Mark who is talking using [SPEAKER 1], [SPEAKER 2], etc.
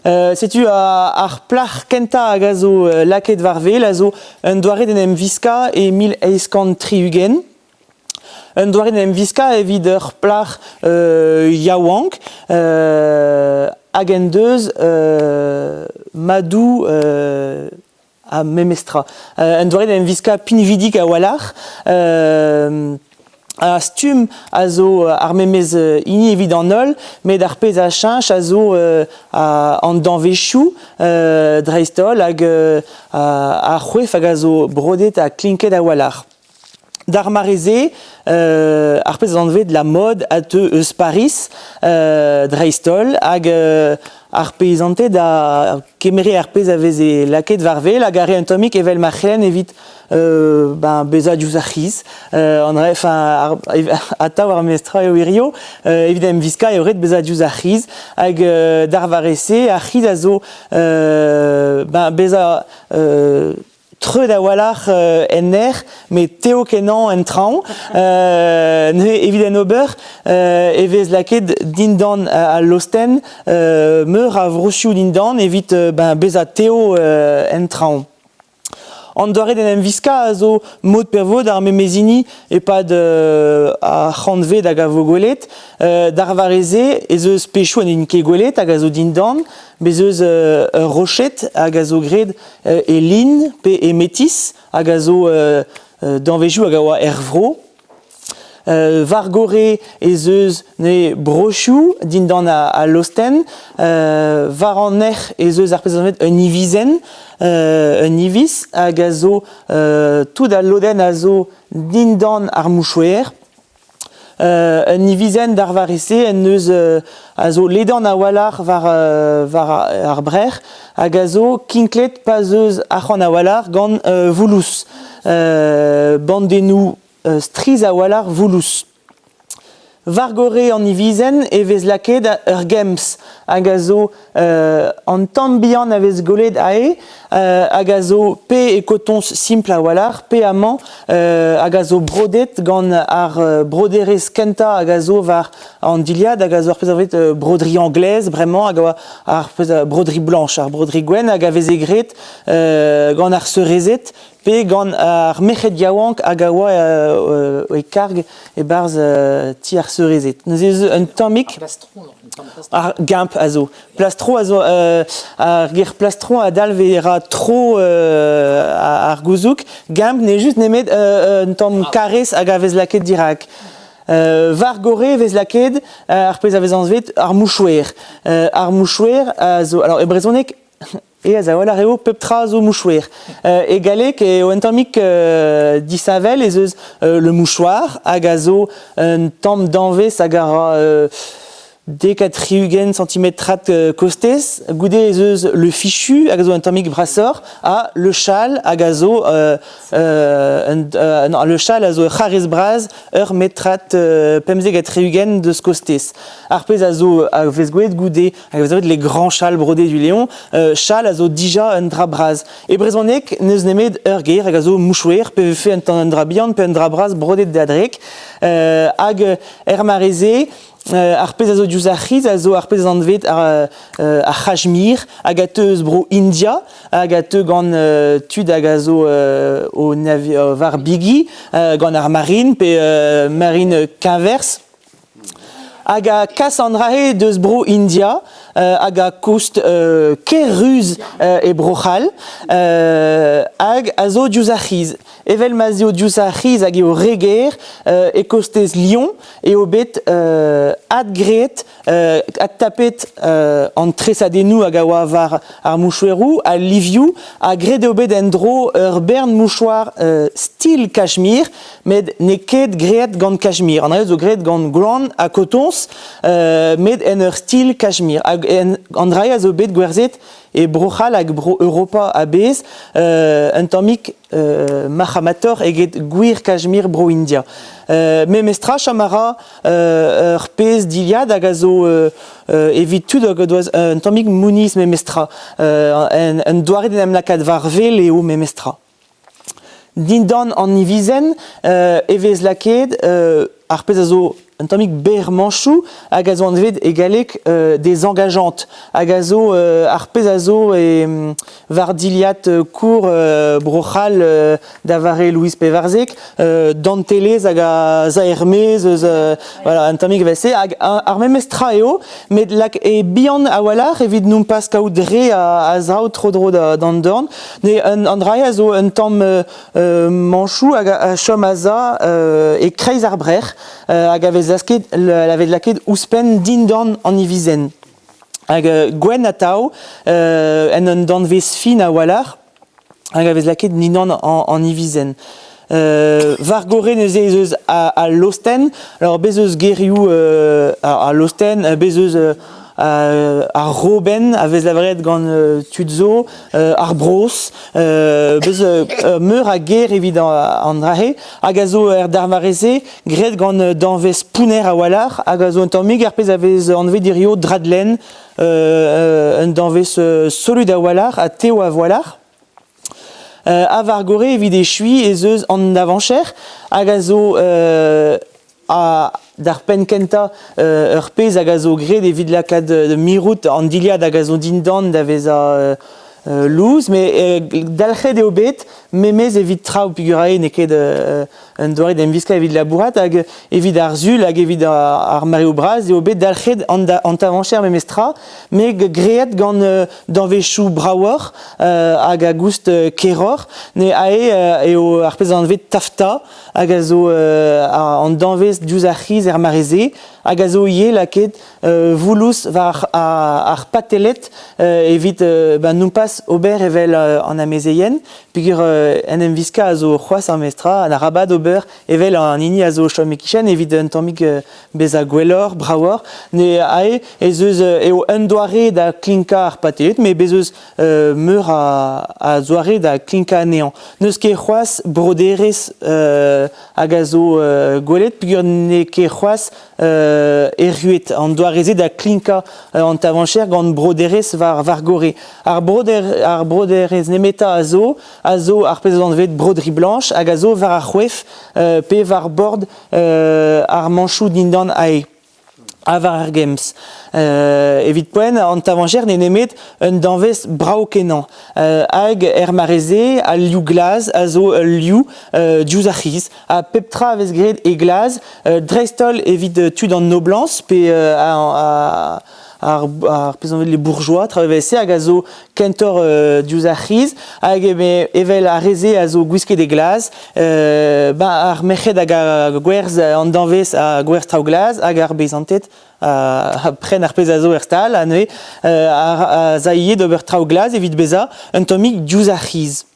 [SPEAKER 1] Setu ar plach kenta hag a zo laket varvel, a zo un doare den viska e 1130 un doare den viska evit ur plach yaouank hag en deus madou a memestra. Un doare den viska pinvidik a walar, a stum a zo ar memez ini evit an ol, met ar pez a chinch a zo an danvechou dreistol hag a c'hwef hag a zo brodet a klinket a walar. D'ar mareze, ar pez an de la mode a te eus Paris dreistol hag ar pezante da kemere ar pez a veze laket varvel hag ar tomik evel ma c'helen evit beza diouz ar c'hiz. An ref atav ar mestra eo irio, evit viska e ret beza diouz ar c'hiz hag d'ar varese ar c'hiz a zo beza treu da walar en mais teo kenan en traon, ne evit en ober, evez laket dindan a losten, meur a vrochioù dindan, evit beza teo en traon. An doare den viska a zo mod per vod ar memezini e pad a c'hantved hag a vo golet, d'ar vareze ez eus pechou an in ket golet hag a zo dindan, bez eus rochet hag a zo gred e lin pe e metis hag a zo danvejou hag a oa vro. Var gore ez eus ne brochou dindan a losten, var an ez eus ar pezanvet un ivizen, un ivis hag a zo tout a loden a zo dindan ar mouchouer. Un ivizen d'ar varese en eus a zo ledan a walar var ar brer hag a zo kinklet paz eus ac'han a walar gant voulous. Bandenou striz a walar voulous. Var gore an ivizen evez laket ur gems hag a zo an tambian a vez golet ae hag a zo pe e kotons simple a walar, pe amañ hag a zo brodet gant ar broderez kenta hag a zo var an diliad hag a zo ar pezavet broderie anglaise bremañ hag a ar broderie blanche, ar broderie gwen hag a vez egret gant ar seurezet pe gant ar mechet yaouank hag a oa e karg e barz ti ar seurezet. Neuze eus un tammik ar gimp a zo. Plastro a zo ar ger plastron a dalvera tro ar gouzouk, gimp ne just nemet un tamm karez hag a vez laket dirak. Var gore vez laket ar pez a vez anzvet ar mouchouer. Ar mouchouer a zo, alors e brezonek e a za walar eo pep tra zo mouchouer. E galek e o entamik disavel ez eus le mouchoir hag a zo un tamm danvez hag a D4 cm kostez, goude ez eus le fichu hag a zo un tammik brassor a le chal hag a zo le chal a zo c'harez braz ur metrat pemzeg a triugen deus kostez. Ar pez a zo a vez gouet goude hag a vez les grands chals brodés du Léon, chal a zo dija un dra braz. E brezonek neus nemet ur ger hag a zo mouchouer pe fe un dra bihan pe un dra braz brodet dadrek hag mareze ar pez a zo diouz ar c'hiz a zo ar pez an vet ar cachemir hag a te eus bro India hag a te gant tud hag a zo var bigi gant ar marine pe marine kinvers hag a kas an rae deus bro India hag a koust kerruz e brochal hag a zo diouz ar c'hiz. Evel mazio diouz ar c'hiz hag eo reger e kostez Lyon e o bet ad gret ad tapet an tresadennou hag a oa var ar mouchouerou a liviou a gret eo bet en dro ur bern mouchoir stil kachmir med ne ket gret gant kachmir. An zo gret gant glan a kotons med en ur stil kachmir. An dra a zo bet gwerzet e brochal hag bro Europa a bez un tammik Mahamator eget gwir kachmir bro India. Memestra chamara ur pez diliad hag a zo evit tout un tammik mouniz memestra. Un doare den am lakat varvel eo memestra. Dindan an ivizen evez laket arpez a zo un tammig ber manchou hag a zo an deved e galek des engageantes hag a zo arpez a zo var diliat cour brochal davare Louis Pevarzek dantelez hag a za hermez voilà un tammig vese hag ar memestra eo met lak e bihan a walar evit noum pas kaout dre a zao tro d'an dorn ne an drai a zo un tamm manchou hag a chom a za e kreiz ar brer hag a vez lavet laket ouspen din dorn an ivizen hag gwen a tao en un dorn vez fin a walar hag a vez laket ninan an ivizen var gore neuze eus a losten alors bezeus gerioù a losten bezeus ar roben a vez lavret gant tudzo ar bros beuz meur a ger evit an drahe hag a zo darmareze gret gant danvez pouner a walar hag a zo un tammig ar pez a vez anvez dirio dradlen un danvez solud a walar a teo a walar a var gore evit e chui ez eus an avancher hag a zo d'ar pen kenta ur pez hag a zo gret evit lakad de mirout an diliad hag a zo dindan da vez a louz, mais dalc'het eo bet, memez evit traoù pigurae neket un doaret enviska evit labourat hag evit ar zul hag evit ar Mario Braz eo bet dalc'het an tavancher memez tra, me greet gant danvechou braouor hag a goust keror, ne ae eo ar pez an vet tafta hag a zo an danvez diouz ar c'hiz er mareze hag a zo ie laket voulous var ar patelet evit noum pas ober evel an amezeien, pigur en enviska a zo c'hoaz ar mestra, an arabat ober evel an ini a zo chom ekichen, evit un tammig bez a gwellor, braouor, ne ae ez eus eo un doare da klinka ar patelet, me bez eus meur a zoare da klinka nean. Neus ket c'hoaz broderez hag a zo gwelet, pigur ne ket c'hoaz erruet an doareze da klinka an tavancher gant broderez var gore. Ar broderez nemeta a zo ar pez an vet broderi blanche hag a zo var ar c'hwef pe var bord ar manchou dindan ae. A var ar gems. Evit poen an tavancher ne nemet un danvez brav kenan. Hag er mareze a liou glaz a zo liou diouz ar c'hiz. A peptra a vez gret e glaz, dreistol evit tud an noblans pe ar pezanvet les bourgeois travese hag a zo kentor diouz ar c'hiz hag evel a reze a zo gwisket e glaz ar merc'hed hag a gwerzh an danvez a gwerzh traoù glaz hag ar bezantet a pren ar pez a zo er stal a zaie d'ober traoù glaz evit beza un tammig diouz ar c'hiz.